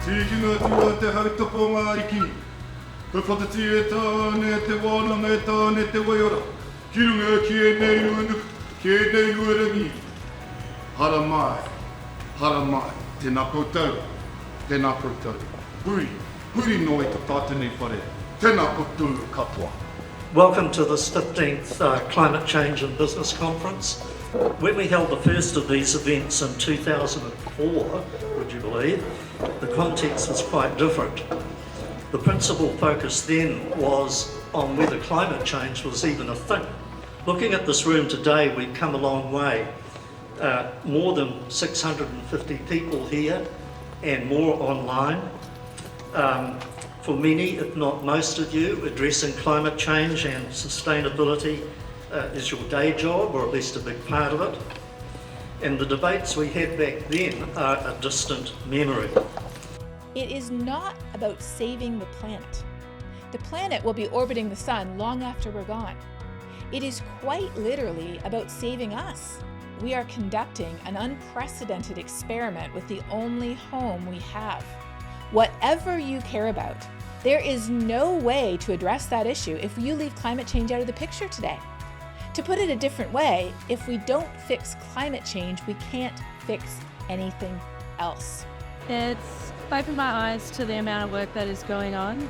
Tīhinga tua te hautoko ngāriki. Hwhatatia e tāne te wānanga e tāne te waiora. Kirunga ki e nei uanu, ki e nei uarangi. Hara mai, tēnā koutou, tēnā koutou. Huri noi te tātene whare, tēnā koutou katoa. Welcome to this 15th Climate Change and Business Conference. When we held the first of these events in 2004, would you believe, the context was quite different. The principal focus then was on whether climate change was even a thing. Looking at this room today, we've come a long way. More than 650 people here and more online. For many, if not most of you, addressing climate change and sustainability is your day job, or at least a big part of it. And the debates we had back then are a distant memory. It is not about saving the planet. The planet will be orbiting the sun long after we're gone. It is quite literally about saving us. We are conducting an unprecedented experiment with the only home we have. Whatever you care about, there is no way to address that issue if you leave climate change out of the picture today. To put it a different way, if we don't fix climate change, we can't fix anything else. It's opened my eyes to the amount of work that is going on.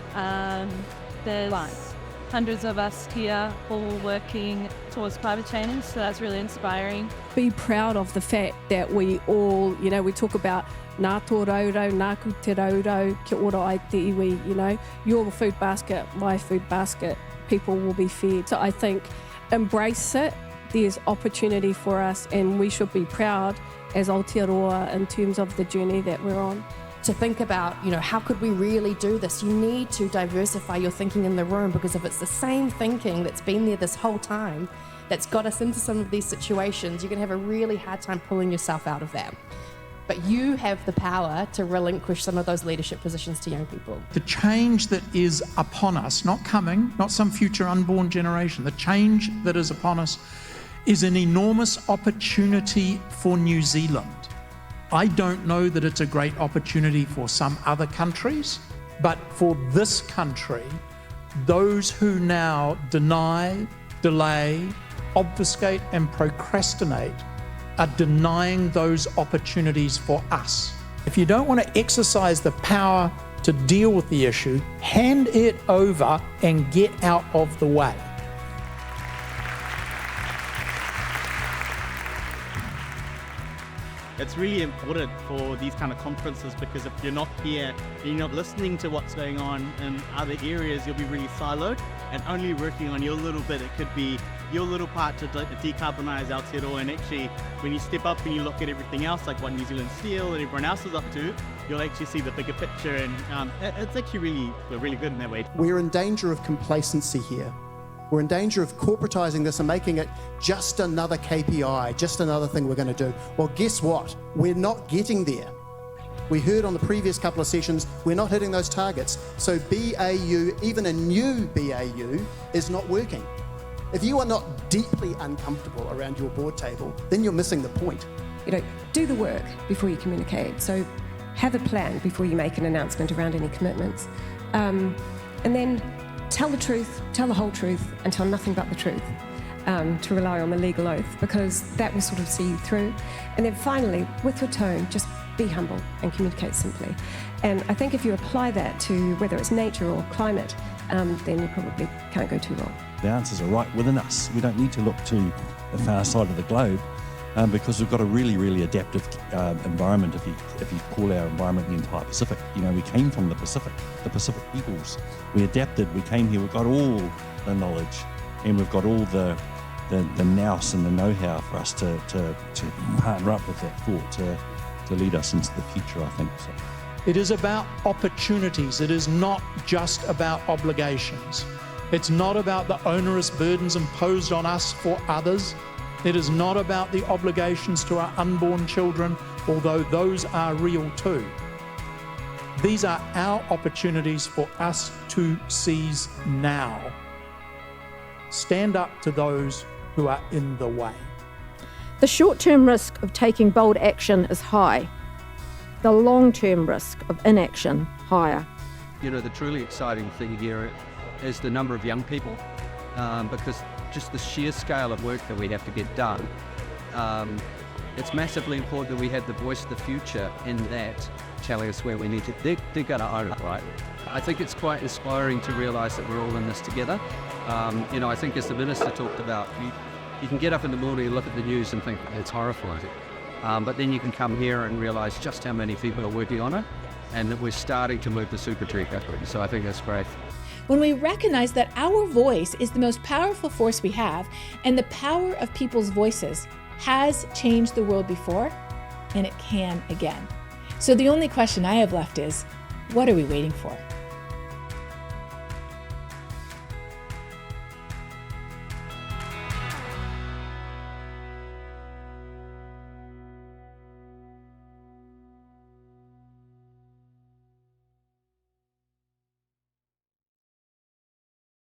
There's hundreds of us here all working towards climate change, so that's really inspiring. Be proud of the fact that we all, we talk about nā tō raurau, nāku te raurau, ki ora ai te iwi, your food basket, my food basket, people will be fed. So I think embrace it, there's opportunity for us, and we should be proud as Aotearoa in terms of the journey that we're on. To think about, how could we really do this? You need to diversify your thinking in the room, because if it's the same thinking that's been there this whole time that's got us into some of these situations, you're going to have a really hard time pulling yourself out of that. But you have the power to relinquish some of those leadership positions to young people. The change that is upon us, not coming, not some future unborn generation, the change that is upon us is an enormous opportunity for New Zealand. I don't know that it's a great opportunity for some other countries, but for this country, those who now deny, delay, obfuscate and procrastinate are denying those opportunities for us. If you don't want to exercise the power to deal with the issue, hand it over and get out of the way. It's really important for these kind of conferences, because if you're not here, you're not listening to what's going on in other areas, you'll be really siloed and only working on your little bit. It could be your little part to decarbonise Aotearoa, and actually when you step up and you look at everything else, like what New Zealand Steel and everyone else is up to, you'll actually see the bigger picture, and it's actually really good in that way. We're in danger of complacency here. We're in danger of corporatising this and making it just another KPI, just another thing we're going to do. Well, guess what? We're not getting there. We heard on the previous couple of sessions, we're not hitting those targets. So BAU, even a new BAU, is not working. If you are not deeply uncomfortable around your board table, then you're missing the point. Do the work before you communicate. So have a plan before you make an announcement around any commitments. And then tell the truth, tell the whole truth, and tell nothing but the truth, to rely on the legal oath, because that will sort of see you through. And then finally, with your tone, just be humble and communicate simply. And I think if you apply that to whether it's nature or climate, then you probably can't go too wrong. The answers are right within us. We don't need to look to the far side of the globe, because we've got a really, really adaptive environment. If you call our environment the entire Pacific, we came from the Pacific peoples. We adapted, we came here, we've got all the knowledge, and we've got all the nous and the know-how for us to partner up with that thought to lead us into the future, I think. So. It is about opportunities. It is not just about obligations. It's not about the onerous burdens imposed on us for others. It is not about the obligations to our unborn children, although those are real too. These are our opportunities for us to seize now. Stand up to those who are in the way. The short-term risk of taking bold action is high. the long-term risk of inaction higher. You know, the truly exciting thing here is the number of young people, because just the sheer scale of work that we have to get done. It's massively important that we have the voice of the future in that, telling us where we need to. They're going to own it, right? I think it's quite inspiring to realise that we're all in this together. You know, I think as the Minister talked about, you can get up in the morning and look at the news and think it's horrifying. But then you can come here and realise just how many people are working on it, and that we're starting to move the super tree upwards. So I think that's great. When we recognize that our voice is the most powerful force we have, and the power of people's voices has changed the world before, and it can again. So the only question I have left is, what are we waiting for?